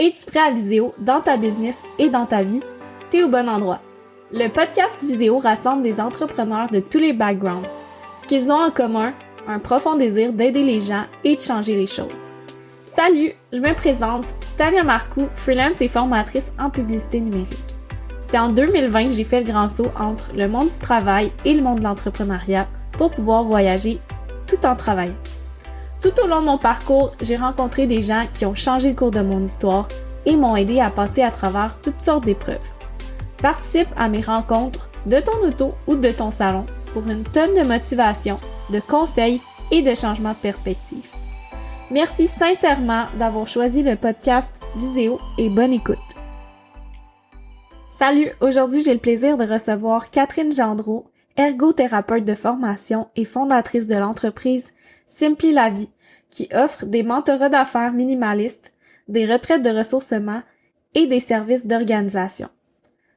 Es-tu prêt à Viséo dans ta business et dans ta vie? T'es au bon endroit. Le podcast Viséo rassemble des entrepreneurs de tous les backgrounds. Ce qu'ils ont en commun, un profond désir d'aider les gens et de changer les choses. Salut, je me présente, Tania Marcoux, freelance et formatrice en publicité numérique. C'est en 2020 que j'ai fait le grand saut entre le monde du travail et le monde de l'entrepreneuriat pour pouvoir voyager tout en travaillant. Tout au long de mon parcours, j'ai rencontré des gens qui ont changé le cours de mon histoire et m'ont aidé à passer à travers toutes sortes d'épreuves. Participe à mes rencontres de ton auto ou de ton salon pour une tonne de motivation, de conseils et de changements de perspective. Merci sincèrement d'avoir choisi le podcast Viséo et bonne écoute. Salut, aujourd'hui j'ai le plaisir de recevoir Catherine Gendreau, ergothérapeute de formation et fondatrice de l'entreprise Simply la vie, qui offre des mentorats d'affaires minimalistes, des retraites de ressourcement et des services d'organisation.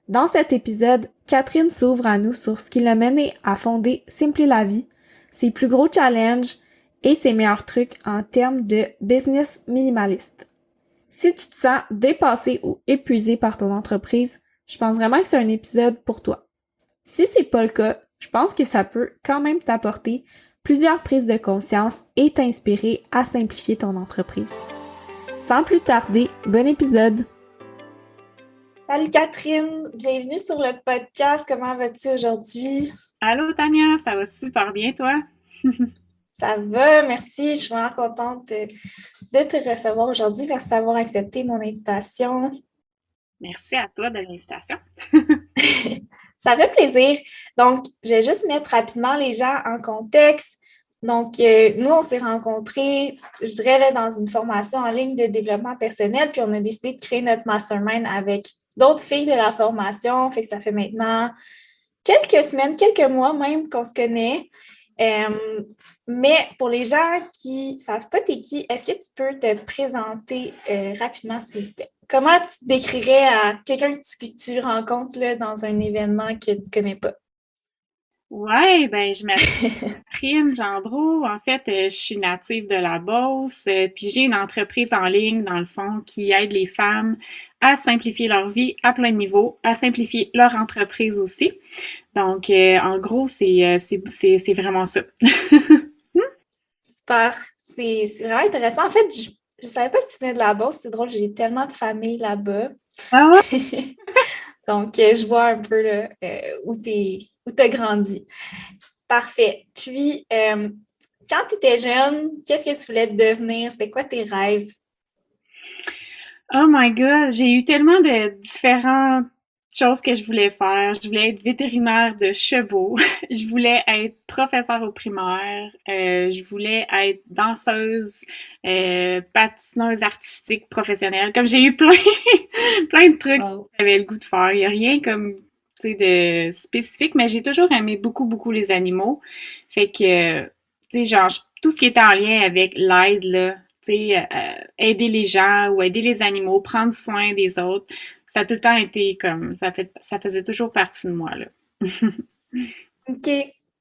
Dans cet épisode, Catherine s'ouvre à nous sur ce qui l'a mené à fonder Simply la vie, ses plus gros challenges et ses meilleurs trucs en termes de business minimaliste. Si tu te sens dépassé ou épuisé par ton entreprise, je pense vraiment que c'est un épisode pour toi. Si c'est pas le cas, je pense que ça peut quand même t'apporter plusieurs prises de conscience et t'inspirer à simplifier ton entreprise. Sans plus tarder, bon épisode! Salut Catherine, bienvenue sur le podcast. Comment vas-tu aujourd'hui? Allô Tania, ça va super bien toi? Ça va, merci. Je suis vraiment contente de te recevoir aujourd'hui. Merci d'avoir accepté mon invitation. Merci à toi de l'invitation. Ça fait plaisir. Donc, je vais juste mettre rapidement les gens en contexte. Donc, nous, on s'est rencontrés, je dirais, là, dans une formation en ligne de développement personnel, puis on a décidé de créer notre mastermind avec d'autres filles de la formation. Fait que ça fait maintenant quelques semaines, quelques mois même qu'on se connaît. Mais pour les gens qui ne savent pas t'es qui, est-ce que tu peux te présenter rapidement, s'il vous plaît? Comment tu te décrirais à quelqu'un que tu rencontres là, dans un événement que tu ne connais pas? Ouais, je m'appelle Catherine Gendreau. En fait, je suis native de la Beauce, puis j'ai une entreprise en ligne, dans le fond, qui aide les femmes à simplifier leur vie à plein de niveaux, à simplifier leur entreprise aussi. Donc, en gros, c'est vraiment ça. Super. C'est vraiment intéressant. En fait, je ne savais pas que tu venais de la Beauce. C'est drôle, j'ai tellement de famille là-bas. Ah ouais? Donc, je vois un peu là, où tu as grandi. Parfait. Puis, quand tu étais jeune, qu'est-ce que tu voulais devenir? C'était quoi tes rêves? Oh my God, j'ai eu tellement de différentes choses que je voulais faire. Je voulais être vétérinaire de chevaux. Je voulais être professeure au primaire. Je voulais être danseuse, patineuse artistique professionnelle. Comme j'ai eu plein, plein de trucs que Wow. j'avais le goût de faire. Il n'y a rien comme, tu sais, de spécifique, mais j'ai toujours aimé beaucoup, beaucoup les animaux. Fait que, tu sais, genre, tout ce qui était en lien avec l'aide, là, tu sais, aider les gens ou aider les animaux, prendre soin des autres, ça a tout le temps été comme, ça faisait toujours partie de moi, là. OK,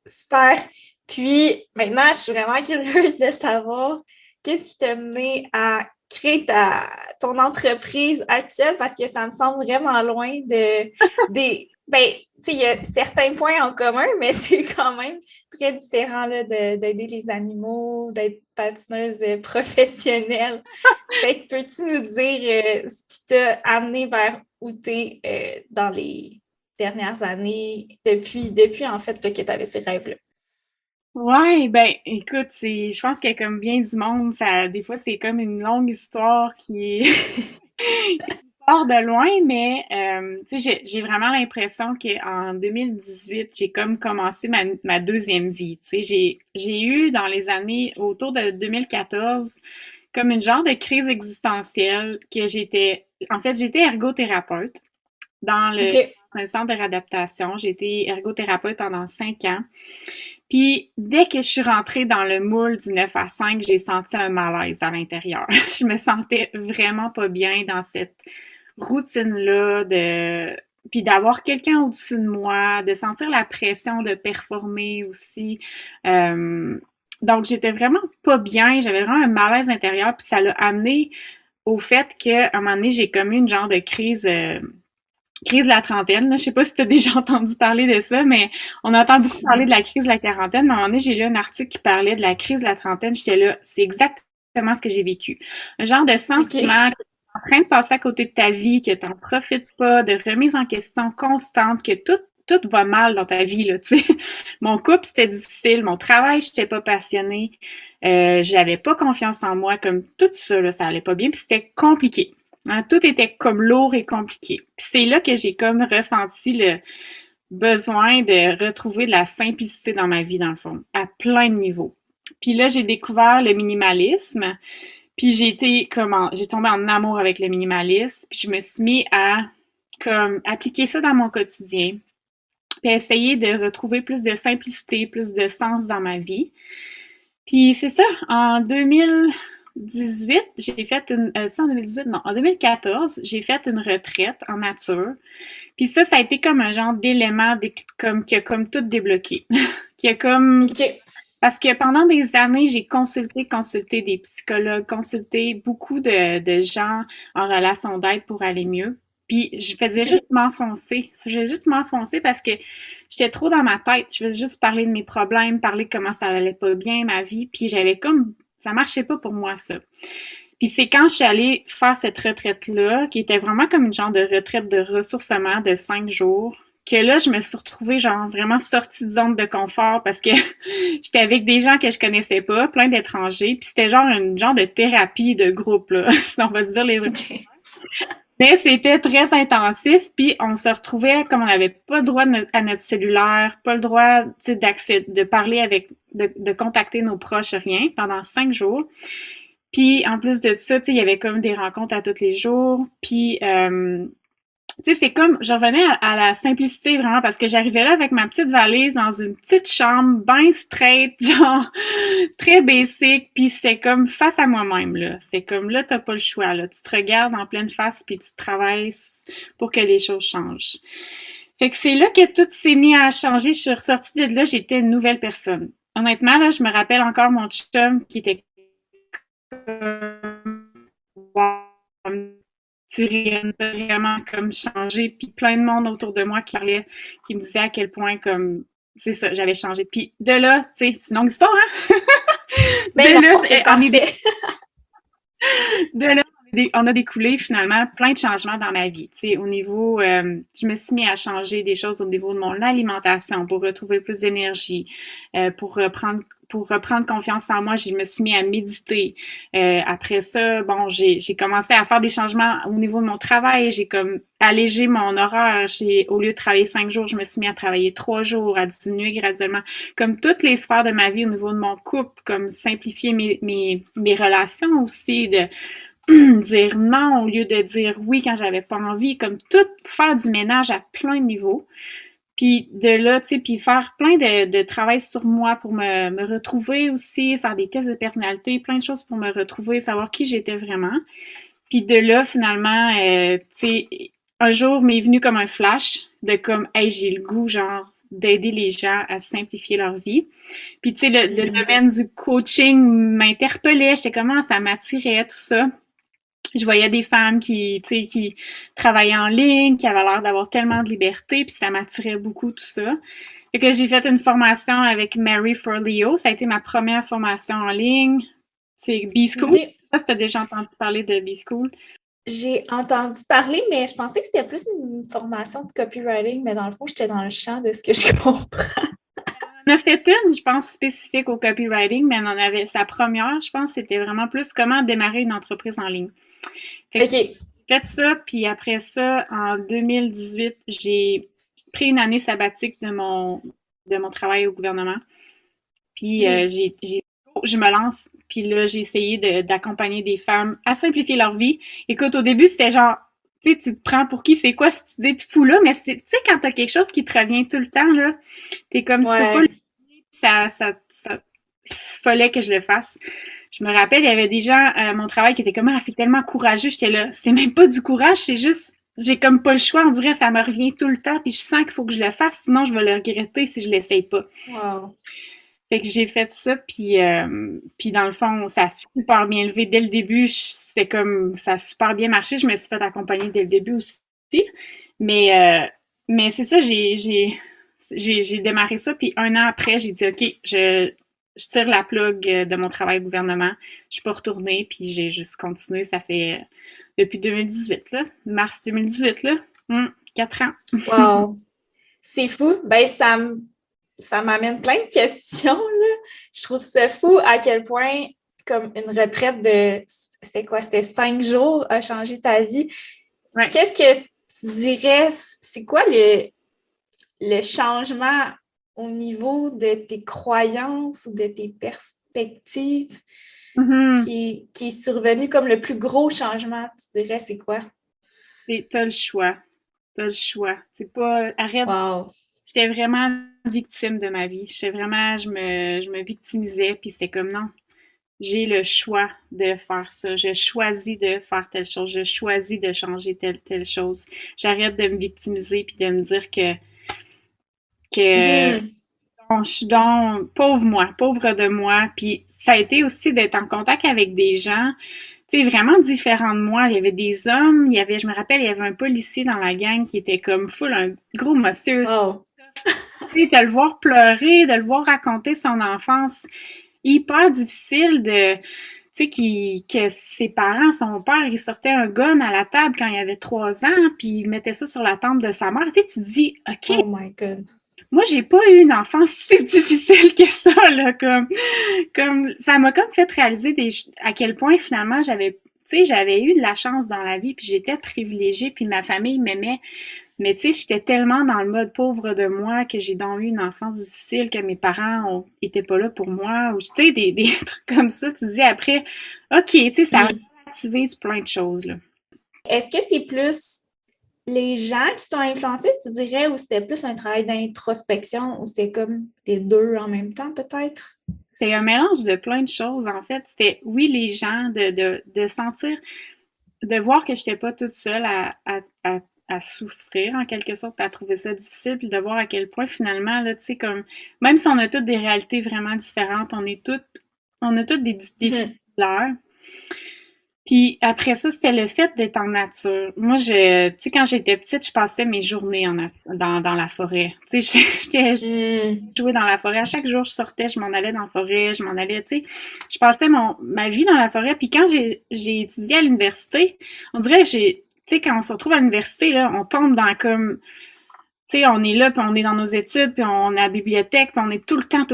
super. Puis, maintenant, je suis vraiment curieuse de savoir qu'est-ce qui t'a mené à créer ton entreprise actuelle parce que ça me semble vraiment loin ben, tu sais, il y a certains points en commun, mais c'est quand même très différent là, d'aider les animaux, d'être patineuse professionnelle. Fait que peux-tu nous dire ce qui t'a amené vers où tu es dans les dernières années, depuis en fait là, que tu avais ces rêves-là? Ouais, écoute, je pense que comme bien du monde, des fois, c'est comme une longue histoire qui est, qui part de loin, mais, tu sais, j'ai vraiment l'impression qu'en 2018, j'ai comme commencé ma deuxième vie, tu sais, j'ai eu dans les années autour de 2014 comme une genre de crise existentielle en fait, j'étais ergothérapeute dans OK. un centre de réadaptation. J'ai été ergothérapeute pendant 5 ans. Puis, dès que je suis rentrée dans le moule du 9 à 5, j'ai senti un malaise à l'intérieur. Je me sentais vraiment pas bien dans cette routine-là puis d'avoir quelqu'un au-dessus de moi, de sentir la pression de performer aussi. Donc, j'étais vraiment pas bien. J'avais vraiment un malaise intérieur. Puis ça l'a amené au fait qu'à un moment donné, j'ai comme eu une genre de crise de la trentaine. Là. Je sais pas si tu as déjà entendu parler de ça, mais on entend beaucoup parler de la crise de la quarantaine. Mais à un moment donné, j'ai lu un article qui parlait de la crise de la trentaine. J'étais là, c'est exactement ce que j'ai vécu. Un genre de OK. sentiment que tu es en train de passer à côté de ta vie, que tu n'en profites pas, de remise en question constante, que tout va mal dans ta vie, là, tu sais. Mon couple, c'était difficile. Mon travail, j'étais pas passionnée. J'avais pas confiance en moi. Comme tout ça, là, ça allait pas bien. Puis c'était compliqué. Hein, tout était comme lourd et compliqué. Puis c'est là que j'ai comme ressenti le besoin de retrouver de la simplicité dans ma vie, dans le fond, à plein de niveaux. Puis là, j'ai découvert le minimalisme. Puis j'ai tombé en amour avec le minimalisme. Puis je me suis mis à comme appliquer ça dans mon quotidien. Puis essayer de retrouver plus de simplicité, plus de sens dans ma vie. Puis c'est ça, en 2018, j'ai fait en 2018, non, en 2014, j'ai fait une retraite en nature. Puis ça a été comme un genre d'élément qui a comme tout débloqué. qui a comme, OK. parce que pendant des années, j'ai consulté des psychologues, consulté beaucoup de gens en relation d'aide pour aller mieux. Puis je faisais OK. juste m'enfoncer. Je faisais juste m'enfoncer parce que j'étais trop dans ma tête. Je faisais juste parler de mes problèmes, parler de comment ça allait pas bien, ma vie. Puis j'avais comme... Ça marchait pas pour moi, ça. Puis c'est quand je suis allée faire cette retraite-là, qui était vraiment comme une genre de retraite de ressourcement de 5 jours, que là, je me suis retrouvée genre vraiment sortie de zone de confort parce que j'étais avec des gens que je connaissais pas, plein d'étrangers, puis c'était genre une genre de thérapie de groupe, là, si on va se dire les vrais. OK. Mais c'était très intensif, puis on se retrouvait comme on n'avait pas le droit à notre cellulaire, pas le droit, tu sais, de parler de contacter nos proches, rien, pendant 5 jours. Puis en plus de ça, tu sais, il y avait comme des rencontres à tous les jours. Puis tu sais, c'est comme, je revenais à la simplicité vraiment parce que j'arrivais là avec ma petite valise dans une petite chambre, bien straight, genre très basic, puis c'est comme face à moi-même, là. C'est comme là, t'as pas le choix, là. Tu te regardes en pleine face, puis tu travailles pour que les choses changent. Fait que c'est là que tout s'est mis à changer. Je suis ressortie de là, j'étais une nouvelle personne. Honnêtement, là, je me rappelle encore mon chum qui était comme tu viens vraiment comme changer, puis plein de monde autour de moi qui parlait, qui me disait à quel point comme c'est ça, j'avais changé. Puis de là, tu sais, c'est une longue histoire, hein? Ben De là, non, c'est parfait. de là, on a découlé finalement plein de changements dans ma vie. Tu sais, au niveau, je me suis mis à changer des choses au niveau de mon alimentation pour retrouver plus d'énergie, pour reprendre confiance en moi. Je me suis mis à méditer. Après ça, bon, j'ai commencé à faire des changements au niveau de mon travail. J'ai comme allégé mon horaire. Au lieu de travailler 5 jours, je me suis mis à travailler 3 jours, à diminuer graduellement. Comme toutes les sphères de ma vie au niveau de mon couple, comme simplifier mes relations aussi, de dire non au lieu de dire oui quand j'avais pas envie, comme tout faire du ménage à plein de niveaux. Puis de là, tu sais, puis faire plein de travail sur moi pour me retrouver aussi, faire des tests de personnalité, plein de choses pour me retrouver, savoir qui j'étais vraiment. Puis de là, finalement, tu sais, un jour m'est venu comme un flash de comme, hey, j'ai le goût, genre, d'aider les gens à simplifier leur vie. Puis tu sais, le domaine du coaching m'interpellait, j'étais comment ça m'attirait, tout ça. Je voyais des femmes qui, tu sais, qui travaillaient en ligne, qui avaient l'air d'avoir tellement de liberté, puis ça m'attirait beaucoup tout ça. Fait que j'ai fait une formation avec Mary Forleo. Ça a été ma première formation en ligne. C'est B-School. Je sais OK. pas si tu as déjà entendu parler de B-School. J'ai entendu parler, mais je pensais que c'était plus une formation de copywriting, mais dans le fond, j'étais dans le champ de ce que je comprends. On a fait une, je pense, spécifique au copywriting, mais on en avait sa première, je pense, c'était vraiment plus comment démarrer une entreprise en ligne. Fait que OK. j'ai fait ça, puis après ça, en 2018, j'ai pris une année sabbatique de mon travail au gouvernement. Puis Mhm. je me lance, puis là, j'ai essayé d'accompagner des femmes à simplifier leur vie. Écoute, au début, c'était genre, tu sais, tu te prends pour qui, c'est quoi cette idée de fou-là, mais tu sais, quand t'as quelque chose qui te revient tout le temps, là, t'es comme, tu peux pas Ouais. ça, fallait que je le fasse. Je me rappelle, il y avait des gens à mon travail qui étaient comme, ah, c'est tellement courageux. J'étais là, c'est même pas du courage, c'est juste, j'ai comme pas le choix. On dirait, ça me revient tout le temps, puis je sens qu'il faut que je le fasse, sinon je vais le regretter si je l'essaye pas. Wow. Fait que j'ai fait ça, puis dans le fond, ça a super bien levé. Dès le début, c'était comme, ça a super bien marché. Je me suis fait accompagner dès le début aussi. Mais, mais c'est ça, j'ai démarré ça, puis un an après, j'ai dit, OK, je tire la plug de mon travail au gouvernement. Je suis pas retournée, puis j'ai juste continué. Ça fait depuis 2018, là, mars 2018, là. 4 ans. Wow! C'est fou. Ben, ça m'amène plein de questions, là. Je trouve ça fou à quel point, comme une retraite de, c'était quoi? C'était 5 jours a changé ta vie. Ouais. Qu'est-ce que tu dirais, c'est quoi le changement au niveau de tes croyances ou de tes perspectives Mhm. qui est survenu comme le plus gros changement, tu dirais, c'est quoi? T'as le choix. T'as le choix. C'est pas, arrête. Wow! J'étais vraiment victime de ma vie. J'étais vraiment, je me victimisais, puis c'était comme non. J'ai le choix de faire ça. Je choisis de faire telle chose. Je choisis de changer telle chose. J'arrête de me victimiser puis de me dire que Mhm. bon, je suis donc pauvre moi, pauvre de moi. Puis ça a été aussi d'être en contact avec des gens, tu sais, vraiment différents de moi. Il y avait des hommes, je me rappelle, il y avait un policier dans la gang qui était comme full, un gros monsieur. Wow! Tu sais, de le voir pleurer, de le voir raconter son enfance, hyper difficile de, tu sais, que ses parents, son père, il sortait un gun à la table quand il avait 3 ans, puis il mettait ça sur la table de sa mère. Tu sais, tu te dis, OK, Oh my God! moi, j'ai pas eu une enfance si difficile que ça, là, comme, ça m'a comme fait réaliser à quel point finalement tu sais, j'avais eu de la chance dans la vie, puis j'étais privilégiée, puis ma famille m'aimait. Mais tu sais, j'étais tellement dans le mode pauvre de moi que j'ai donc eu une enfance difficile, que mes parents étaient pas là pour moi, ou tu sais, des trucs comme ça. Tu te dis après, OK, tu sais, ça a Mhm. relativisé plein de choses, là. Est-ce que c'est plus les gens qui t'ont influencé, tu dirais, ou c'était plus un travail d'introspection, ou c'était comme les deux en même temps, peut-être? C'était un mélange de plein de choses, en fait. C'était, oui, les gens, de sentir, de voir que j'étais pas toute seule à souffrir, en quelque sorte, à trouver ça difficile, puis de voir à quel point, finalement, là, tu sais, comme, même si on a toutes des réalités vraiment différentes, on a toutes des défis Mhm. similaires. Puis après ça, c'était le fait d'être en nature. Moi, tu sais, quand j'étais petite, je passais mes journées dans la forêt. Tu sais, je Mhm. jouais dans la forêt. À chaque jour, je sortais, je m'en allais dans la forêt, je m'en allais, tu sais. Je passais ma vie dans la forêt. Puis quand j'ai étudié à l'université, on dirait, tu sais, quand on se retrouve à l'université, là, on tombe dans comme, tu sais, on est là, puis on est dans nos études, puis on est à la bibliothèque, puis on est tout le temps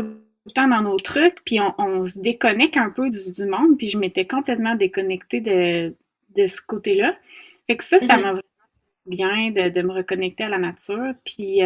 dans nos trucs, puis on se déconnecte un peu du monde, puis je m'étais complètement déconnectée de ce côté-là. Fait que ça m'a Mhm. vraiment bien de me reconnecter à la nature, puis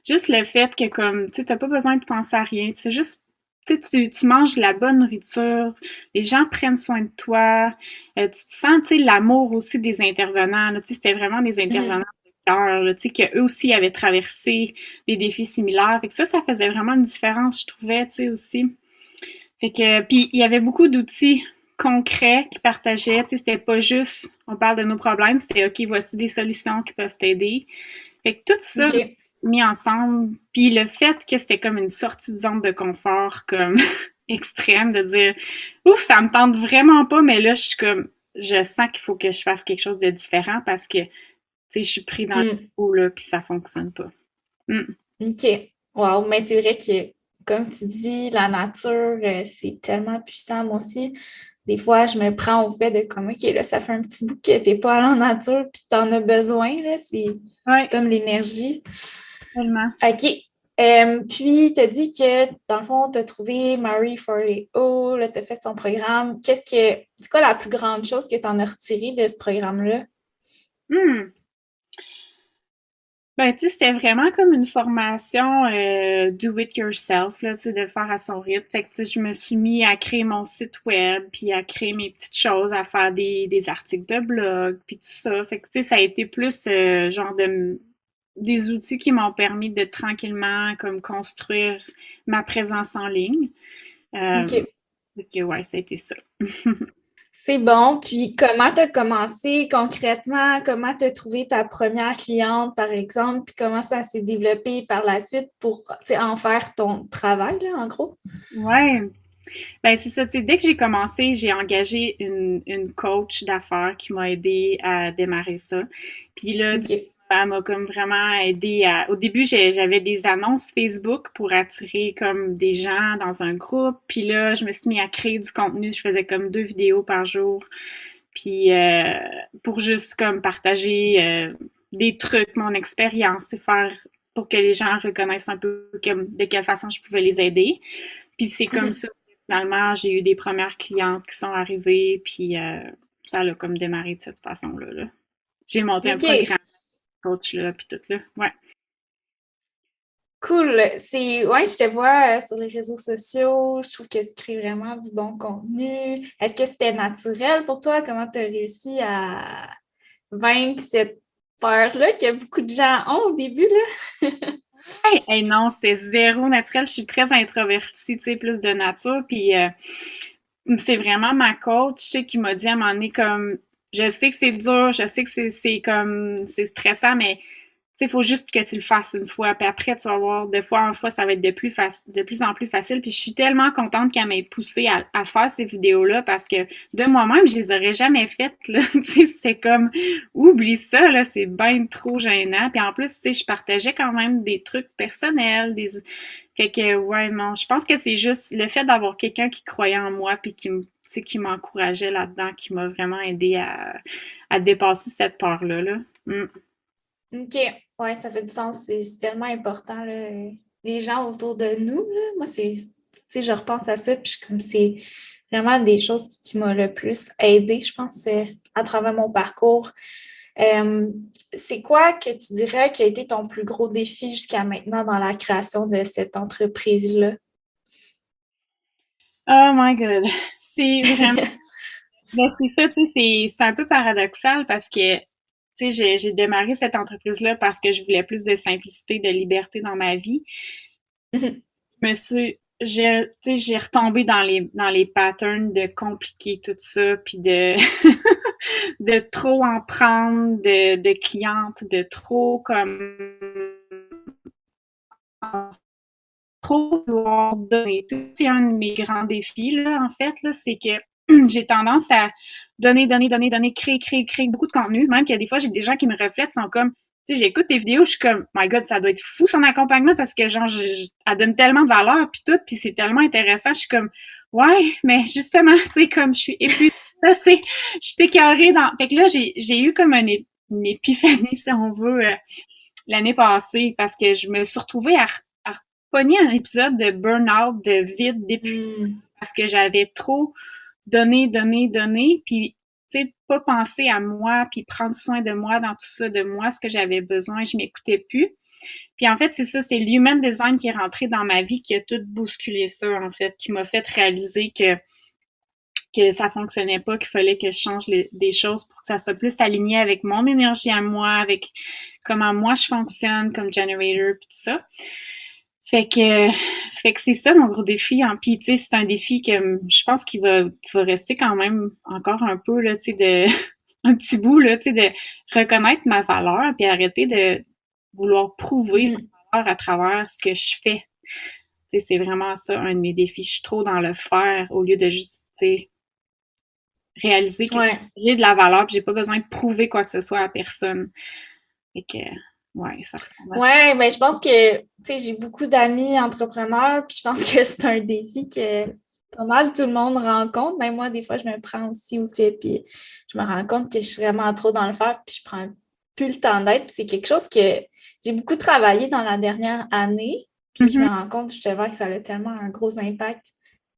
juste le fait que comme, tu sais, t'as pas besoin de penser à rien, tu fais juste, tu sais, tu manges de la bonne nourriture, les gens prennent soin de toi, tu te sens, tu sais, l'amour aussi des intervenants, là, tu sais, c'était vraiment des intervenants Mhm. de cœur, là, tu sais, qu'eux aussi avaient traversé des défis similaires, fait que ça faisait vraiment une différence, je trouvais, tu sais, aussi. Fait que, puis il y avait beaucoup d'outils concrets qu'ils partageaient, tu sais, c'était pas juste, on parle de nos problèmes, c'était, OK, voici des solutions qui peuvent t'aider. Fait que tout ça OK. mis ensemble, puis le fait que c'était comme une sortie de zone de confort comme extrême, de dire ouf, ça me tente vraiment pas, mais là je suis comme je sens qu'il faut que je fasse quelque chose de différent parce que tu sais je suis pris dans le Mhm. trou là puis ça fonctionne pas. Mm. OK. Wow, mais c'est vrai que, comme tu dis, la nature, c'est tellement puissant. Moi aussi, des fois, je me prends au fait de comme, OK, là, ça fait un petit bout que t'es pas allé en nature, puis t'en as besoin, là. C'est Ouais, comme l'énergie. tellement. OK. Puis, tu as dit que, dans le fond, tu as trouvé Marie Forleo, là, tu as fait son programme. C'est quoi la plus grande chose que tu en as retiré de ce programme-là? Hmm. Ben, tu sais, c'était vraiment comme une formation do it yourself, là, c'est de le faire à son rythme. Fait que, tu sais, je me suis mis à créer mon site web, puis à créer mes petites choses, à faire des articles de blog, puis tout ça. Fait que, tu sais, ça a été plus genre des outils qui m'ont permis de tranquillement comme construire ma présence en ligne. Euh, OK. fait que, ouais, ça a été ça. C'est bon. Puis, comment tu as commencé concrètement? Comment tu as trouvé ta première cliente, par exemple? Puis, comment ça s'est développé par la suite pour en faire ton travail, là, en gros? Ouais, ben c'est ça. Tu sais, dès que j'ai commencé, j'ai engagé une coach d'affaires qui m'a aidé à démarrer ça. Puis là, tu sais, OK. elle m'a comme vraiment aidé à. Au début, j'avais des annonces Facebook pour attirer comme des gens dans un groupe. Puis là, je me suis mis à créer du contenu. Je faisais comme 2 vidéos par jour. Puis pour juste comme partager des trucs, mon expérience, et faire pour que les gens reconnaissent un peu comme de quelle façon je pouvais les aider. Puis c'est comme ça, finalement, j'ai eu des premières clientes qui sont arrivées, puis ça a comme démarré de cette façon-là. Là. J'ai monté un OK. programme coach là, puis tout là. Ouais. Cool. Ouais, je te vois sur les réseaux sociaux. Je trouve que tu crées vraiment du bon contenu. Est-ce que c'était naturel pour toi? Comment tu as réussi à vaincre cette peur-là que beaucoup de gens ont au début, là? Hey, non, c'était zéro naturel. Je suis très introvertie, tu sais, plus de nature. Puis c'est vraiment ma coach, tu sais, qui m'a dit à un moment donné comme je sais que c'est dur, je sais que c'est comme c'est stressant, mais tu sais, il faut juste que tu le fasses une fois. Puis après, tu vas voir, de fois en fois, ça va être de plus en plus facile. Puis je suis tellement contente qu'elle m'ait poussée à faire ces vidéos-là parce que de moi-même, je les aurais jamais faites, là. Tu sais, c'était comme, oublie ça, là, c'est bien trop gênant. Puis en plus, tu sais, je partageais quand même des trucs personnels, fait que, ouais, non, je pense que c'est juste le fait d'avoir quelqu'un qui croyait en moi puis qui me, tu sais, qui m'encourageait là-dedans, qui m'a vraiment aidé à dépasser cette peur-là, là. Mm. OK. Ouais, ça fait du sens. C'est tellement important, là. Les gens autour de nous, là. Moi, tu sais, je repense à ça, puis je suis comme, c'est vraiment des choses qui m'ont le plus aidé, je pense, à travers mon parcours. Euh, c'est quoi que tu dirais qui a été ton plus gros défi jusqu'à maintenant dans la création de cette entreprise-là? Oh my God. C'est vraiment, ben, c'est ça, tu sais, c'est un peu paradoxal parce que, tu sais, j'ai démarré cette entreprise-là parce que je voulais plus de simplicité, de liberté dans ma vie. Je me suis, tu sais, j'ai retombé dans les patterns de compliquer tout ça, puis de, de trop en prendre de clientes, de trop comme, trop vouloir donner. C'est un de mes grands défis, là, en fait, là, c'est que j'ai tendance à donner, créer beaucoup de contenu. Même qu'il y a des fois, j'ai des gens qui me reflètent, sont comme, tu sais, j'écoute tes vidéos, je suis comme, my God, ça doit être fou son accompagnement parce que, genre, elle donne tellement de valeur, puis tout, puis c'est tellement intéressant. Je suis comme, ouais, mais justement, tu sais, comme je suis épuisée, tu sais, je suis écœurée dans. Fait que là, j'ai eu comme une épiphanie, si on veut, l'année passée, parce que je me suis retrouvée à pogner un épisode de burn-out, de vide, d'épuisement, Hmm. parce que j'avais trop donné, puis tu sais, pas penser à moi, puis prendre soin de moi dans tout ça, de moi, ce que j'avais besoin, je m'écoutais plus. Puis en fait, c'est ça, c'est l'human design qui est rentré dans ma vie, qui a tout bousculé ça, en fait, qui m'a fait réaliser que ça fonctionnait pas, qu'il fallait que je change des choses pour que ça soit plus aligné avec mon énergie à moi, avec comment moi je fonctionne comme generator, puis tout ça. Fait que, fait que c'est ça mon gros défi. Hein. Puis, tu sais, c'est un défi que je pense qu'il va rester quand même encore un peu, là, tu sais, de, un petit bout, là, tu sais, de reconnaître ma valeur puis arrêter de vouloir prouver Mhm. ma valeur à travers ce que je fais. Tu sais, c'est vraiment ça, un de mes défis. Je suis trop dans le faire au lieu de juste, tu sais, réaliser que Ouais. j'ai de la valeur puis j'ai pas besoin de prouver quoi que ce soit à personne. Fait que, ouais, ça ressemble à ça. Ouais, ben je pense que, tu sais, j'ai beaucoup d'amis entrepreneurs, puis je pense que c'est un défi que pas mal tout le monde rencontre. Même moi, des fois, je me prends aussi au fait, puis je me rends compte que je suis vraiment trop dans le faire, puis je prends plus le temps d'être. Puis c'est quelque chose que j'ai beaucoup travaillé dans la dernière année, puis je me Mhm. rends compte justement que ça a tellement un gros impact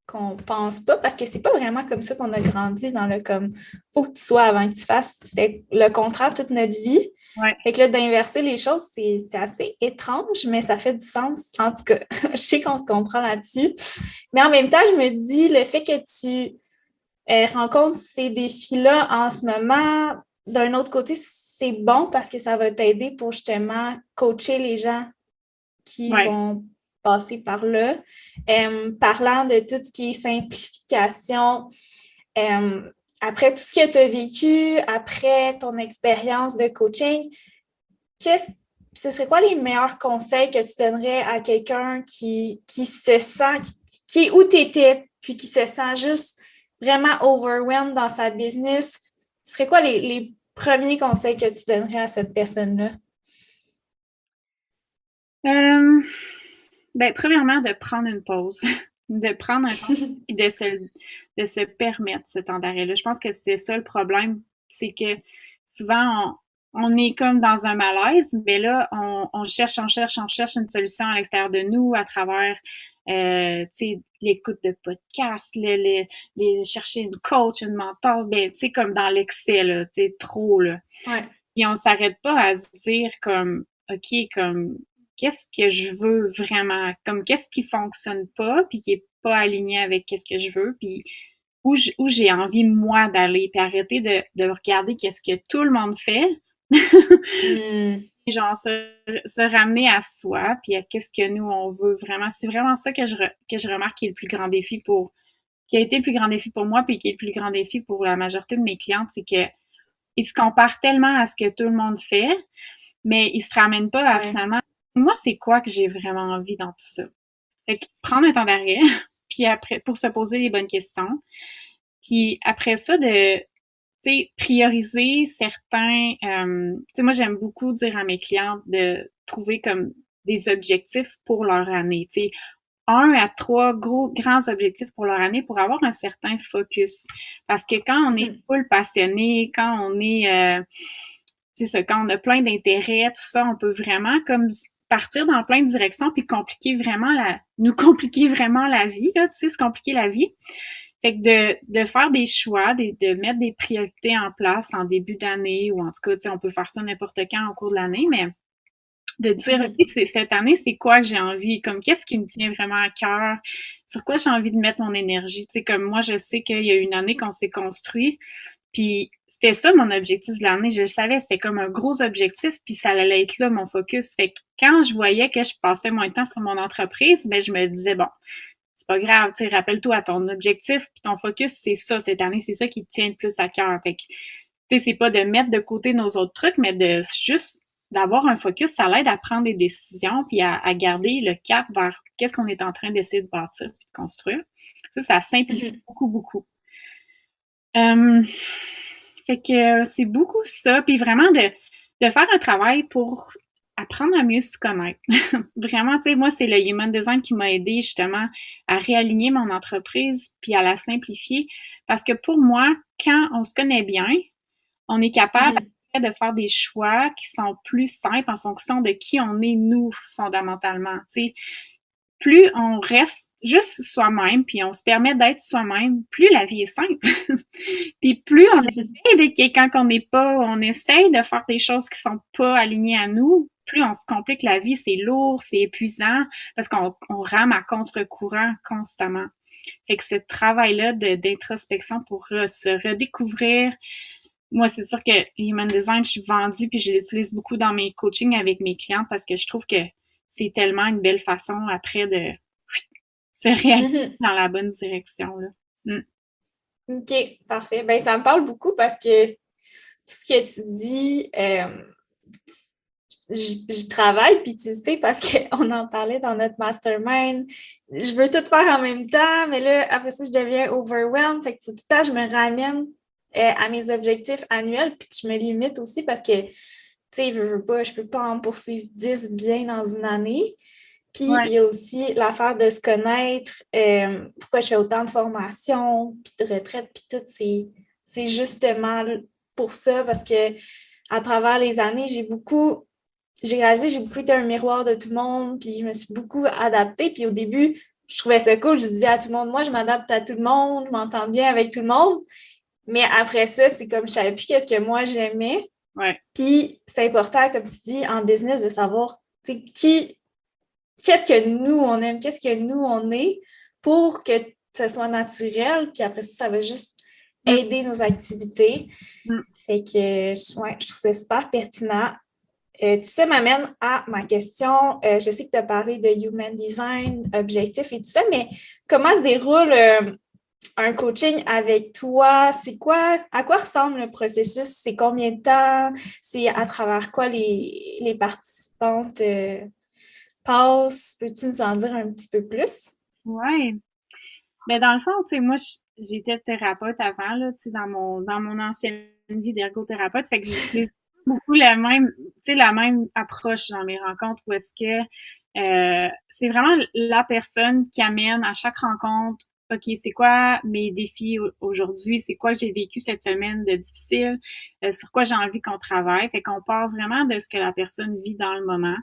qu'on pense pas, parce que c'est pas vraiment comme ça qu'on a grandi dans le comme faut que tu sois avant que tu fasses. C'était le contraire toute notre vie. Ouais. Fait que là, d'inverser les choses, c'est assez étrange, mais ça fait du sens. En tout cas, je sais qu'on se comprend là-dessus. Mais en même temps, je me dis, le fait que tu rencontres ces défis-là en ce moment, d'un autre côté, c'est bon parce que ça va t'aider pour justement coacher les gens qui Ouais. vont passer par là. Parlant de tout ce qui est simplification, après tout ce que tu as vécu, après ton expérience de coaching, ce serait quoi les meilleurs conseils que tu donnerais à quelqu'un qui se sent, qui est où tu étais, puis qui se sent juste vraiment overwhelmed dans sa business? Ce serait quoi les premiers conseils que tu donnerais à cette personne-là? Ben, premièrement, de prendre une pause, de prendre un temps et de se permettre ce temps d'arrêt-là. Je pense que c'est ça le problème, c'est que souvent on est comme dans un malaise, mais là on cherche, on cherche une solution à l'extérieur de nous à travers tu sais, l'écoute de podcasts, chercher une coach, une mentor, ben tu sais comme dans l'excès là, tu sais trop là. Ouais. Puis on s'arrête pas à se dire comme OK, comme qu'est-ce que je veux vraiment, comme qu'est-ce qui fonctionne pas puis qui est pas aligné avec qu'est-ce que je veux puis où j'ai envie moi d'aller puis arrêter de regarder qu'est-ce que tout le monde fait. Mm. Genre se ramener à soi puis à qu'est-ce que nous on veut vraiment. C'est vraiment ça que je remarque qui est le plus grand défi qui a été le plus grand défi pour moi puis qui est le plus grand défi pour la majorité de mes clientes, c'est que ils se comparent tellement à ce que tout le monde fait, mais ils se ramènent pas à finalement, moi, c'est quoi que j'ai vraiment envie dans tout ça? Fait que prendre un temps d'arrêt, puis après, pour se poser les bonnes questions, puis après ça, tu sais, prioriser certains, tu sais, moi, j'aime beaucoup dire à mes clientes de trouver comme des objectifs pour leur année, tu sais, 1 à 3 grands objectifs pour leur année pour avoir un certain focus. Parce que quand on est full passionné, quand on est, c'est ça, quand on a plein d'intérêts, tout ça, on peut vraiment comme partir dans plein de directions puis nous compliquer vraiment la vie, là, tu sais, se compliquer la vie. Fait que de faire des choix, de mettre des priorités en place en début d'année ou en tout cas, tu sais, on peut faire ça n'importe quand au cours de l'année, mais de dire, OK, cette année, c'est quoi que j'ai envie, comme qu'est-ce qui me tient vraiment à cœur, sur quoi j'ai envie de mettre mon énergie. Tu sais, comme moi, je sais qu'il y a une année qu'on s'est construit, puis c'était ça mon objectif de l'année, je le savais, c'était comme un gros objectif, puis ça allait être là mon focus. Fait que quand je voyais que je passais moins de temps sur mon entreprise, ben je me disais, bon, c'est pas grave, tu sais, rappelle-toi à ton objectif, puis ton focus, c'est ça cette année, c'est ça qui te tient le plus à cœur. Fait que, tu sais, c'est pas de mettre de côté nos autres trucs, mais de juste d'avoir un focus, ça l'aide à prendre des décisions puis à garder le cap vers qu'est-ce qu'on est en train d'essayer de bâtir puis de construire. Ça simplifie beaucoup, beaucoup. Fait que c'est beaucoup ça, puis vraiment de faire un travail pour apprendre à mieux se connaître. Vraiment, tu sais, moi, c'est le Human Design qui m'a aidé justement à réaligner mon entreprise puis à la simplifier. Parce que pour moi, quand on se connaît bien, on est capable de faire des choix qui sont plus simples en fonction de qui on est, nous, fondamentalement. Tu sais, plus on reste juste soi-même, puis on se permet d'être soi-même, plus la vie est simple. Puis plus on essaie d'être quelqu'un qu'on n'est pas, on essaye de faire des choses qui sont pas alignées à nous, plus on se complique la vie, c'est lourd, c'est épuisant, parce qu'on rame à contre-courant constamment. Fait que ce travail-là d'introspection pour se redécouvrir, moi, c'est sûr que Human Design, je suis vendue puis je l'utilise beaucoup dans mes coachings avec mes clients parce que je trouve que c'est tellement une belle façon après de se réaliser dans la bonne direction, là. OK, parfait. Ben, ça me parle beaucoup parce que tout ce que tu dis, je travaille, puis tu sais, parce qu'on en parlait dans notre mastermind, je veux tout faire en même temps, mais là, après ça, je deviens overwhelmed. Fait que faut tout le temps, je me ramène à mes objectifs annuels, puis je me limite aussi parce que, tu sais, je peux pas en poursuivre 10 bien dans une année. Puis, il y a aussi l'affaire de se connaître, pourquoi je fais autant de formations, puis de retraite, puis tout, c'est justement pour ça, parce que à travers les années, j'ai réalisé, j'ai beaucoup été un miroir de tout le monde, puis je me suis beaucoup adaptée. Puis au début, je trouvais ça cool. Je disais à tout le monde, moi, je m'adapte à tout le monde, je m'entends bien avec tout le monde. Mais après ça, c'est comme je savais plus qu'est-ce que moi j'aimais. Ouais. Puis c'est important, comme tu dis, en business, de savoir qu'est-ce que nous on aime, qu'est-ce que nous on est pour que ça soit naturel. Puis après ça, ça va juste aider nos activités. Fait que ouais, je trouve ça super pertinent. Ça m'amène à ma question. Je sais que tu as parlé de Human Design, objectif et tout ça, mais comment se déroule un coaching avec toi, à quoi ressemble le processus? C'est combien de temps? C'est à travers quoi les participantes passent? Peux-tu nous en dire un petit peu plus? Ouais. Ben dans le fond, tu sais, moi, j'étais thérapeute avant, là, tu sais, dans mon ancienne vie d'ergothérapeute. Fait que j'utilise beaucoup la même approche dans mes rencontres où est-ce que c'est vraiment la personne qui amène à chaque rencontre, OK, c'est quoi mes défis aujourd'hui? C'est quoi que j'ai vécu cette semaine de difficile? Sur quoi j'ai envie qu'on travaille? Fait qu'on part vraiment de ce que la personne vit dans le moment.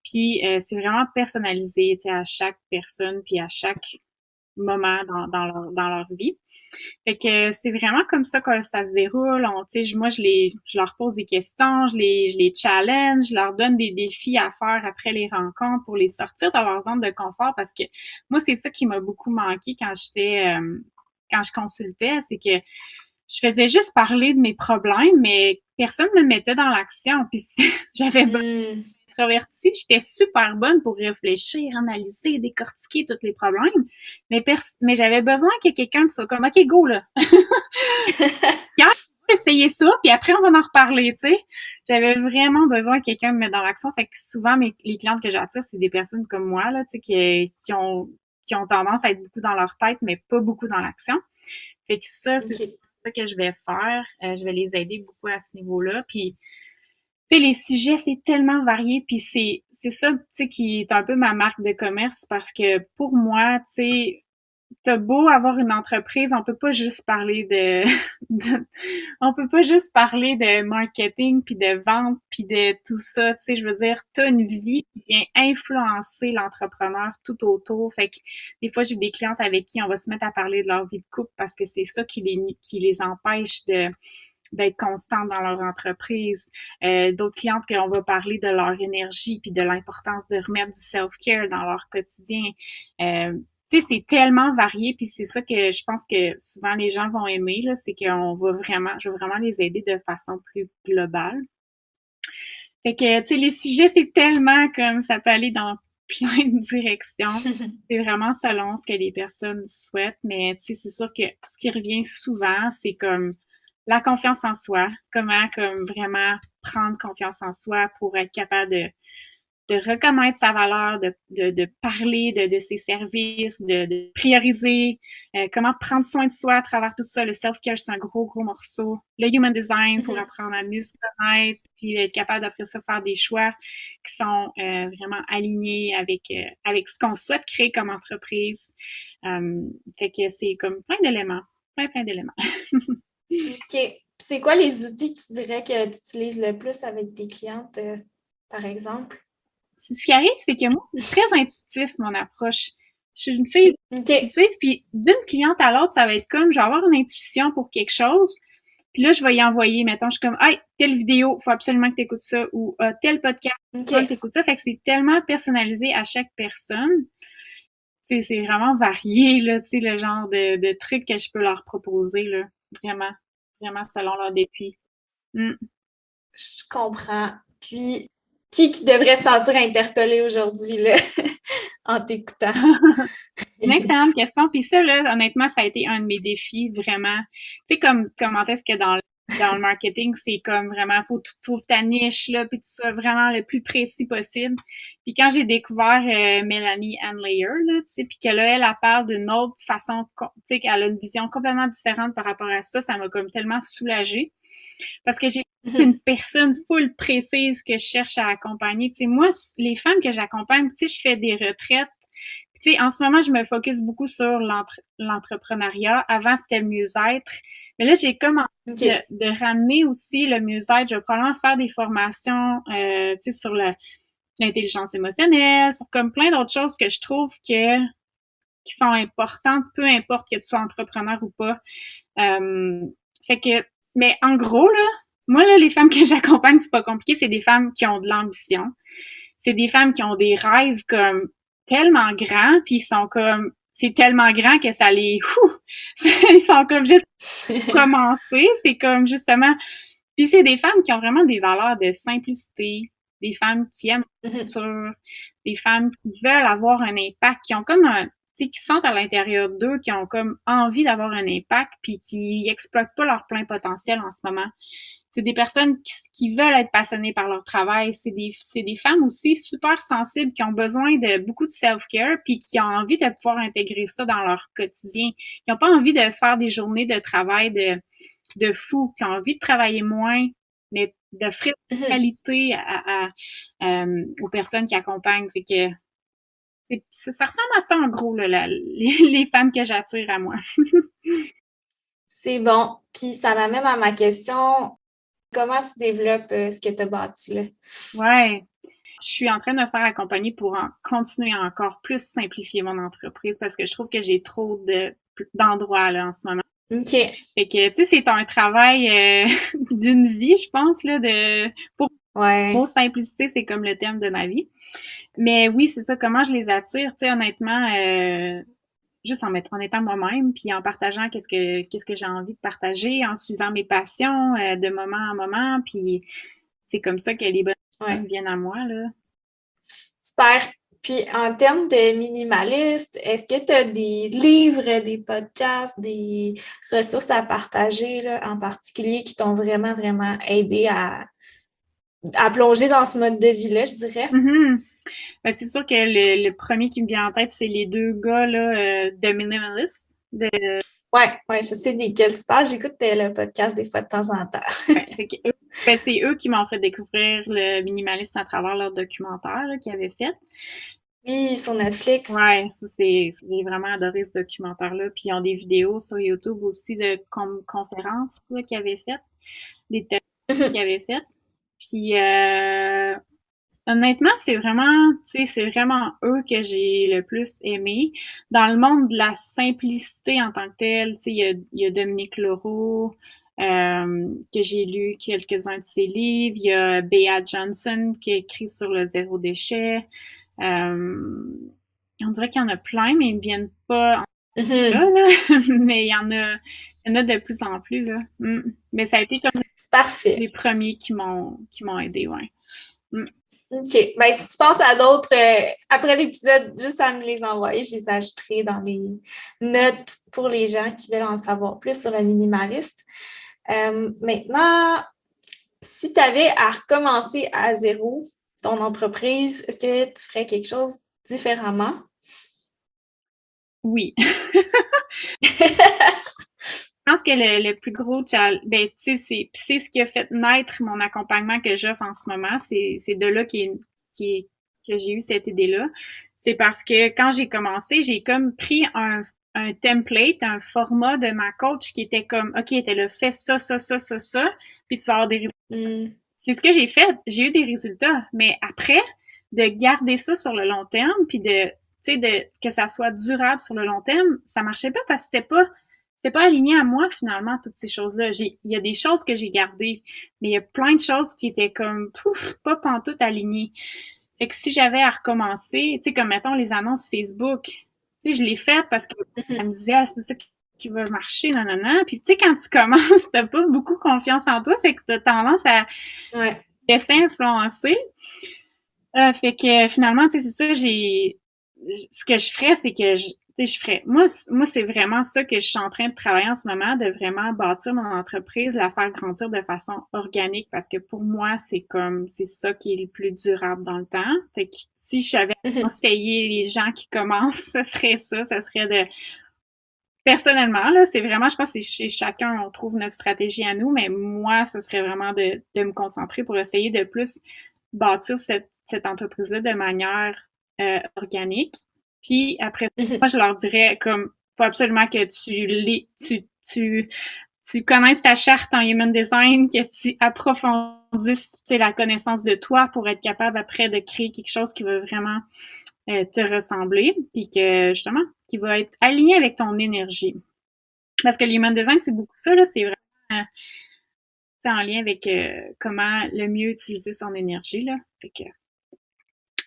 Puis c'est vraiment personnalisé, tu sais, à chaque personne, puis à chaque moment dans leur vie. Fait que c'est vraiment comme ça que ça se déroule. Moi, je leur pose des questions, je les challenge, je leur donne des défis à faire après les rencontres pour les sortir de leur zone de confort parce que moi, c'est ça qui m'a beaucoup manqué quand je consultais, c'est que je faisais juste parler de mes problèmes, mais personne me mettait dans l'action. Puis j'avais Hmm. introvertie, j'étais super bonne pour réfléchir, analyser, décortiquer tous les problèmes, mais j'avais besoin que quelqu'un me soit comme, OK, go, là. Regarde, essayer ça, puis après, on va en reparler, tu sais. J'avais vraiment besoin que quelqu'un me mette dans l'action. Fait que souvent, les clientes que j'attire, c'est des personnes comme moi, là, tu sais, qui ont tendance à être beaucoup dans leur tête, mais pas beaucoup dans l'action. Fait que ça, c'est OK. ça que je vais faire. Je vais les aider beaucoup à ce niveau-là. Puis, tu sais, les sujets, c'est tellement varié, puis c'est ça, tu sais, qui est un peu ma marque de commerce, parce que pour moi, tu sais, t'as beau avoir une entreprise, on peut pas juste parler on peut pas juste parler de marketing, puis de vente, puis de tout ça, tu sais, je veux dire, t'as une vie qui vient influencer l'entrepreneur tout autour, fait que des fois, j'ai des clientes avec qui on va se mettre à parler de leur vie de couple, parce que c'est ça qui les empêche d'être constantes dans leur entreprise. D'autres clientes qu'on va parler de leur énergie puis de l'importance de remettre du self-care dans leur quotidien. Tu sais, c'est tellement varié, puis c'est ça que je pense que souvent les gens vont aimer, là, c'est je vais vraiment les aider de façon plus globale. Fait que, tu sais, les sujets, c'est tellement comme ça peut aller dans plein de directions. C'est vraiment selon ce que les personnes souhaitent, mais tu sais, c'est sûr que ce qui revient souvent, c'est comme la confiance en soi, comment comme vraiment prendre confiance en soi pour être capable de reconnaître sa valeur, de parler de ses services, de prioriser, comment prendre soin de soi à travers tout ça. Le self-care, c'est un gros, gros morceau. Le human design pour apprendre à mieux se connaître, puis être capable d'après ça faire des choix qui sont vraiment alignés avec ce qu'on souhaite créer comme entreprise. Fait que c'est comme plein d'éléments, plein d'éléments. OK. C'est quoi les outils que tu dirais que tu utilises le plus avec tes clientes, par exemple? Ce qui arrive, c'est que moi, c'est très intuitif, mon approche. Je suis une fille OK. intuitive, puis d'une cliente à l'autre, ça va être comme, je vais avoir une intuition pour quelque chose, puis là, je vais y envoyer, mettons, je suis comme, hey, telle vidéo, faut absolument que tu écoutes ça, ou tel podcast, faut absolument que tu OK. écoutes ça. Fait que c'est tellement personnalisé à chaque personne. C'est vraiment varié, là, tu sais, le genre de trucs que je peux leur proposer, là. Vraiment, vraiment selon leur défi. Mm. Je comprends. Puis, qui devrait se sentir interpellé aujourd'hui, là, en t'écoutant? Une excellente question. Puis ça, là, honnêtement, ça a été un de mes défis, vraiment. Tu sais, comment est-ce que dans le marketing, c'est comme vraiment, faut que tu trouves ta niche, là, puis que tu sois vraiment le plus précis possible. Puis quand j'ai découvert Mélanie Ann Layer, là, tu sais, puis que là, elle parle d'une autre façon, tu sais, qu'elle a une vision complètement différente par rapport à ça, ça m'a comme tellement soulagée. Parce que j'ai une personne full précise que je cherche à accompagner. Tu sais, moi, les femmes que j'accompagne, tu sais, je fais des retraites. Tu sais, en ce moment, je me focus beaucoup sur l'entrepreneuriat. Avant, c'était le mieux-être. Mais là, j'ai comme envie OK. de ramener aussi le mieux-être. Je vais probablement faire des formations, tu sais, sur l'intelligence émotionnelle, sur comme plein d'autres choses que je trouve qui sont importantes, peu importe que tu sois entrepreneur ou pas. Euh, fait que, mais en gros, là, moi, là, les femmes que j'accompagne, c'est pas compliqué, c'est des femmes qui ont de l'ambition. C'est des femmes qui ont des rêves comme tellement grands, puis ils sont comme, c'est tellement grand que ça les, ils sont comme juste commencer, c'est comme justement, puis c'est des femmes qui ont vraiment des valeurs de simplicité, des femmes qui aiment la nature, des femmes qui veulent avoir un impact, qui ont comme tu sais, qui sentent à l'intérieur d'eux, qui ont comme envie d'avoir un impact, puis qui exploitent pas leur plein potentiel en ce moment. C'est des personnes qui veulent être passionnées par leur travail. C'est des femmes aussi super sensibles qui ont besoin de beaucoup de self-care puis qui ont envie de pouvoir intégrer ça dans leur quotidien. Ils n'ont pas envie de faire des journées de travail de fou, qui ont envie de travailler moins, mais d'offrir de qualité aux personnes qui accompagnent. Fait que ça ressemble à ça en gros, là, les femmes que j'attire à moi. C'est bon. Puis ça m'amène à ma question. Comment se développe ce que tu as bâti là? Ouais. Je suis en train de me faire accompagner pour continuer à encore plus simplifier mon entreprise parce que je trouve que j'ai trop d'endroits là en ce moment. OK. Fait que, tu sais, c'est un travail d'une vie, je pense, là, pour simplicité, c'est comme le thème de ma vie. Mais oui, c'est ça, comment je les attire, tu sais, honnêtement, juste en étant moi-même, puis en partageant qu'est-ce que j'ai envie de partager, en suivant mes passions de moment en moment, puis c'est comme ça que les bonnes personnes viennent à moi, là. Super. Puis en termes de minimaliste, est-ce que tu as des livres, des podcasts, des ressources à partager là, en particulier qui t'ont vraiment, vraiment aidé à plonger dans ce mode de vie-là, je dirais? Mm-hmm. Ben, c'est sûr que le premier qui me vient en tête, c'est les deux gars là, de Minimalist. Ouais, je sais desquels tu parles. J'écoute le podcast des fois de temps en temps. C'est eux qui m'ont fait découvrir le minimalisme à travers leur documentaire qu'ils avaient fait. Oui, sur Netflix. Ouais, ça j'ai vraiment adoré ce documentaire-là. Puis ils ont des vidéos sur YouTube aussi de conférences qu'ils avaient faites, des tests qu'ils avaient faites. Puis honnêtement, c'est vraiment eux que j'ai le plus aimé. Dans le monde de la simplicité en tant que tel, tu sais, il y a Dominique Leroux, que j'ai lu quelques-uns de ses livres. Il y a Bea Johnson qui a écrit sur le zéro déchet. On dirait qu'il y en a plein, mais ils ne viennent pas là. Mais il y en a de plus en plus, là. Mais ça a été comme les premiers qui m'ont aidé, ouais. OK. Ben, si tu penses à d'autres, après l'épisode, juste à me les envoyer, je les ajouterai dans les notes pour les gens qui veulent en savoir plus sur le minimaliste. Maintenant, si tu avais à recommencer à zéro ton entreprise, est-ce que tu ferais quelque chose différemment? Oui. Je pense que le plus gros challenge, ben, tu sais, c'est ce qui a fait naître mon accompagnement que j'offre en ce moment. C'est de là que j'ai eu cette idée-là. C'est parce que quand j'ai commencé, j'ai comme pris un template, un format de ma coach qui était comme, OK, t'as là, fais ça, puis tu vas avoir des résultats. C'est ce que j'ai fait. J'ai eu des résultats. Mais après, de garder ça sur le long terme, puis que ça soit durable sur le long terme, ça marchait pas parce que c'était pas aligné à moi, finalement, toutes ces choses-là. Il y a des choses que j'ai gardées, mais il y a plein de choses qui étaient comme, pas pantoute alignées. Fait que si j'avais à recommencer, tu sais, comme, mettons, les annonces Facebook, tu sais, je l'ai faites parce que elle me disait, ah, c'est ça qui va marcher, nanana. Puis, tu sais, quand tu commences, t'as pas beaucoup confiance en toi, fait que t'as tendance à laisser influencer. Fait que, finalement, tu sais, c'est ça, ce que je ferais, c'est que je ferais. Moi, c'est vraiment ça que je suis en train de travailler en ce moment, de vraiment bâtir mon entreprise, la faire grandir de façon organique, parce que pour moi, c'est ça qui est le plus durable dans le temps. Fait que si j'avais conseillé les gens qui commencent, ce serait de, personnellement, là, c'est vraiment, je pense que chez chacun, on trouve notre stratégie à nous, mais moi, ce serait vraiment de me concentrer pour essayer de plus bâtir cette entreprise-là de manière organique. Puis après, moi, je leur dirais comme, faut absolument que tu connaisses ta charte en human design, que tu approfondisses la connaissance de toi pour être capable après de créer quelque chose qui va vraiment te ressembler, puis que justement, qui va être aligné avec ton énergie. Parce que l'human design, c'est beaucoup ça, là, c'est vraiment en lien avec comment le mieux utiliser son énergie, là. Fait que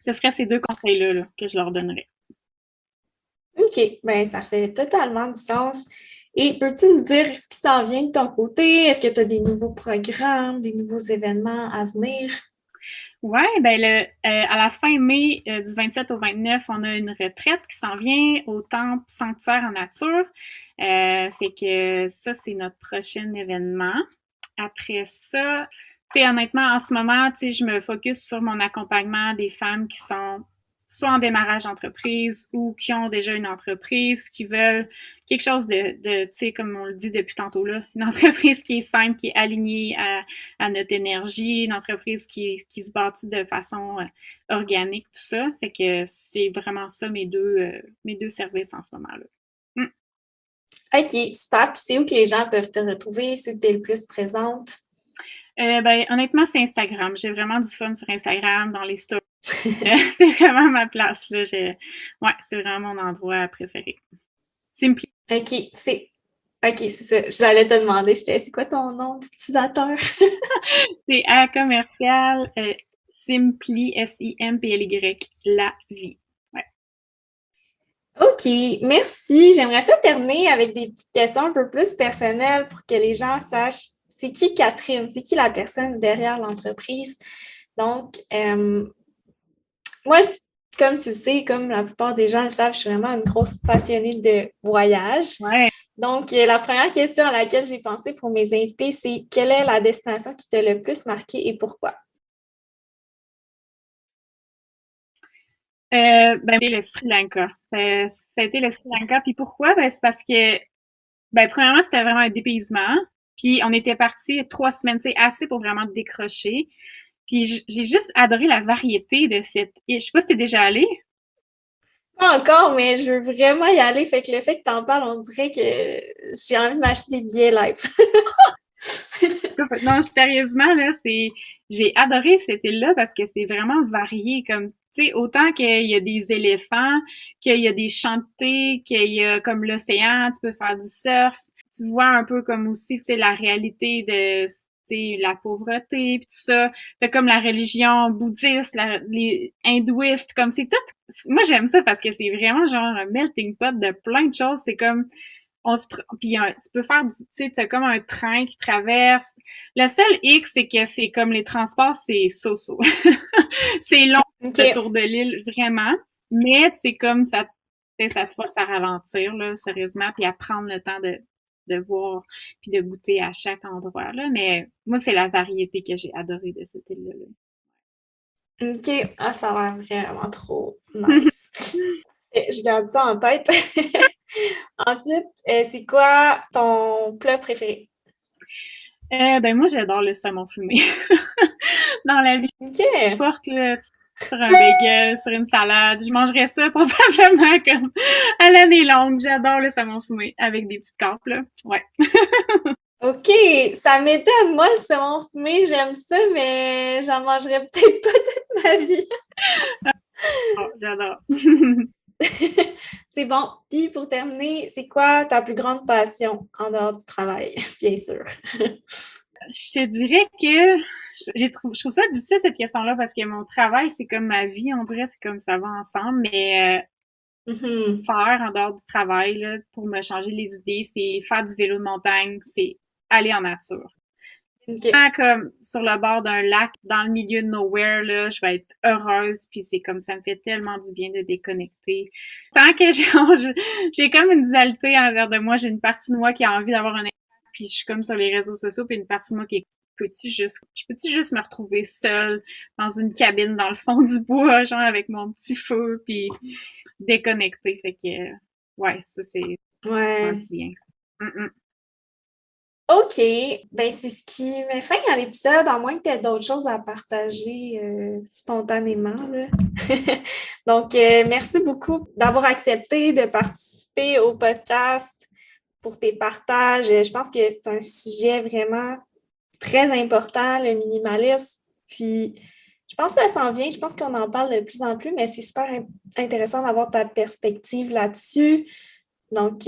ce serait ces deux conseils-là là, que je leur donnerais. OK, bien, ça fait totalement du sens. Et peux-tu nous dire ce qui s'en vient de ton côté? Est-ce que tu as des nouveaux programmes, des nouveaux événements à venir? Ouais, ben à la fin mai du 27 au 29, on a une retraite qui s'en vient au temple sanctuaire en nature. Fait que ça, c'est notre prochain événement. Après ça, tu sais, honnêtement, en ce moment, tu sais, je me focus sur mon accompagnement des femmes qui sont soit en démarrage d'entreprise ou qui ont déjà une entreprise, qui veulent quelque chose tu sais, comme on le dit depuis tantôt là, une entreprise qui est simple, qui est alignée à notre énergie, une entreprise qui se bâtit de façon organique, tout ça. Fait que c'est vraiment ça mes deux services en ce moment-là. Mm. OK, super. Puis c'est où que les gens peuvent te retrouver? C'est où que tu es le plus présente? Ben, honnêtement, c'est Instagram. J'ai vraiment du fun sur Instagram, dans les stories. C'est vraiment ma place, là. Ouais, c'est vraiment mon endroit préféré. Simpli. OK, c'est ça. J'allais te demander, c'est quoi ton nom d'utilisateur? C'est à commercial Simply, Simply, la vie. Ouais. OK, merci. J'aimerais ça terminer avec des petites questions un peu plus personnelles pour que les gens sachent c'est qui Catherine, c'est qui la personne derrière l'entreprise. Donc, moi, comme tu sais, comme la plupart des gens le savent, je suis vraiment une grosse passionnée de voyage. Ouais. Donc, la première question à laquelle j'ai pensé pour mes invités, c'est quelle est la destination qui t'a le plus marqué et pourquoi? Ben, le Sri Lanka. Ça a été le Sri Lanka. Puis pourquoi? Ben, c'est parce que, ben, premièrement, c'était vraiment un dépaysement. Puis on était partis 3 semaines, tu sais, assez pour vraiment décrocher. Puis j'ai juste adoré la variété de cette île. Je sais pas si t'es déjà allé. Pas encore, mais je veux vraiment y aller. Fait que le fait que t'en parles, on dirait que j'ai envie de m'acheter des billets live. Non, sérieusement, là, j'ai adoré cette île-là parce que c'est vraiment varié. Comme, tu sais, autant qu'il y a des éléphants, qu'il y a des champs de thé, qu'il y a comme l'océan, tu peux faire du surf. Tu vois un peu comme aussi, tu sais, la réalité de, tu sais, la pauvreté, puis tout ça. T'as comme la religion bouddhiste, les hindouistes, comme c'est tout. Moi, j'aime ça parce que c'est vraiment genre un melting pot de plein de choses. C'est comme puis tu peux faire tu sais t'as comme un train qui traverse. Le seul X c'est que c'est comme les transports c'est so-so. C'est long le OK. tour de l'île vraiment, mais c'est comme ça te force à ralentir là sérieusement puis à prendre le temps de voir puis de goûter à chaque endroit là, mais moi c'est la variété que j'ai adoré de cette île là. OK. Ah, ça a l'air vraiment trop nice. Je garde ça en tête. Ensuite, c'est quoi ton plat préféré? Ben moi j'adore le saumon fumé. Dans la vie OK. porte là, sur un bagel, sur une salade. Je mangerais ça probablement comme à l'année longue. J'adore le saumon fumé avec des petites carpes, là. Ouais. OK. Ça m'étonne. Moi, le saumon fumé, j'aime ça, mais j'en mangerais peut-être pas toute ma vie. Oh, j'adore. C'est bon. Puis pour terminer, c'est quoi ta plus grande passion en dehors du travail, bien sûr? Je te dirais que je trouve ça difficile cette question-là parce que mon travail, c'est comme ma vie, on dirait, c'est comme ça va ensemble, mais Mhm. faire en dehors du travail, là, pour me changer les idées, c'est faire du vélo de montagne, c'est aller en nature. OK. Vraiment comme sur le bord d'un lac, dans le milieu de nowhere, là, je vais être heureuse, puis c'est comme ça me fait tellement du bien de déconnecter. Tant que j'ai comme une dualité envers de moi, j'ai une partie de moi qui a envie d'avoir un impact, puis je suis comme sur les réseaux sociaux, puis une partie de moi qui est peux-tu juste me retrouver seule dans une cabine dans le fond du bois, genre avec mon petit feu, puis déconnecter. Fait que, ouais, ça c'est vraiment Ouais. du bien. Mm-mm. OK. Ben, c'est ce qui met fin à l'épisode, à moins que tu aies d'autres choses à partager spontanément, là. Donc, merci beaucoup d'avoir accepté de participer au podcast pour tes partages. Je pense que c'est un sujet vraiment très important, le minimalisme. Puis, je pense que ça s'en vient. Je pense qu'on en parle de plus en plus, mais c'est super intéressant d'avoir ta perspective là-dessus. Donc,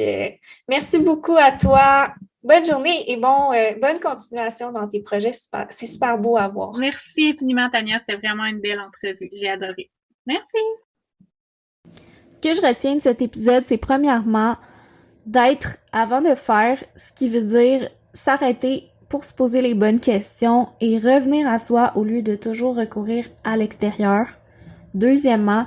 merci beaucoup à toi. Bonne journée et bonne continuation dans tes projets. C'est super beau à voir. Merci infiniment, Tania. C'était vraiment une belle entrevue. J'ai adoré. Merci. Ce que je retiens de cet épisode, c'est premièrement d'être avant de faire, ce qui veut dire s'arrêter pour se poser les bonnes questions et revenir à soi au lieu de toujours recourir à l'extérieur. Deuxièmement,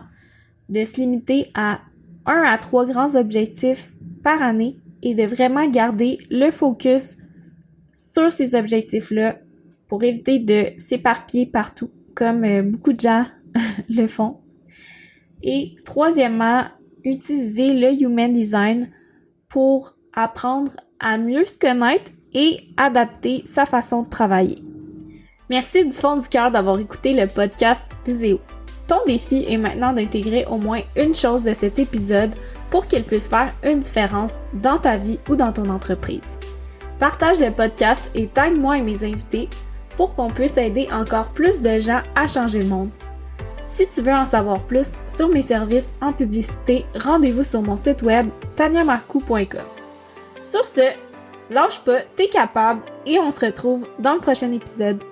de se limiter à 1 à 3 grands objectifs par année et de vraiment garder le focus sur ces objectifs-là pour éviter de s'éparpiller partout, comme beaucoup de gens le font. Et troisièmement, utiliser le Human Design pour apprendre à mieux se connaître et adapter sa façon de travailler. Merci du fond du cœur d'avoir écouté le podcast Viséo. Ton défi est maintenant d'intégrer au moins une chose de cet épisode pour qu'il puisse faire une différence dans ta vie ou dans ton entreprise. Partage le podcast et tag moi et mes invités pour qu'on puisse aider encore plus de gens à changer le monde. Si tu veux en savoir plus sur mes services en publicité, rendez-vous sur mon site web taniamarcou.com. Sur ce, lâche pas, t'es capable et on se retrouve dans le prochain épisode.